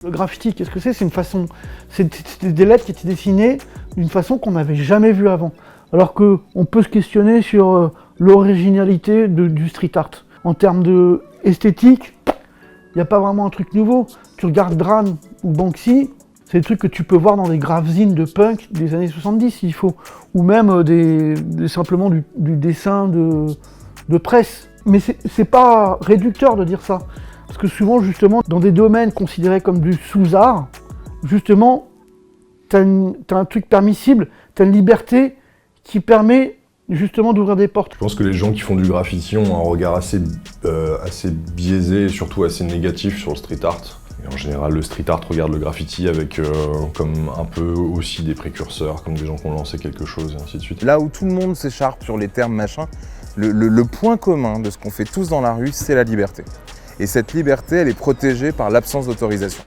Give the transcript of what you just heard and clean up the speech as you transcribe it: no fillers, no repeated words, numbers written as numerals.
Le graffiti, qu'est-ce que c'est? C'est une façon, c'est des lettres qui étaient dessinées d'une façon qu'on n'avait jamais vue avant. Alors qu'on peut se questionner sur l'originalité du street art. En termes de esthétique, il n'y a pas vraiment un truc nouveau. Tu regardes Dran ou Banksy, c'est des trucs que tu peux voir dans des graphzines de punk des années 70 s'il faut. Ou même simplement du dessin de presse. Mais c'est pas réducteur de dire ça. Parce que souvent, justement, dans des domaines considérés comme du sous-art, justement, t'as un truc permissible, t'as une liberté qui permet justement d'ouvrir des portes. Je pense que les gens qui font du graffiti ont un regard assez biaisé et surtout assez négatif sur le street art. Et en général, le street art regarde le graffiti avec comme un peu aussi des précurseurs, comme des gens qui ont lancé quelque chose et ainsi de suite. Là où tout le monde s'écharpe sur les termes machin, le point commun de ce qu'on fait tous dans la rue, c'est la liberté. Et cette liberté, elle est protégée par l'absence d'autorisation.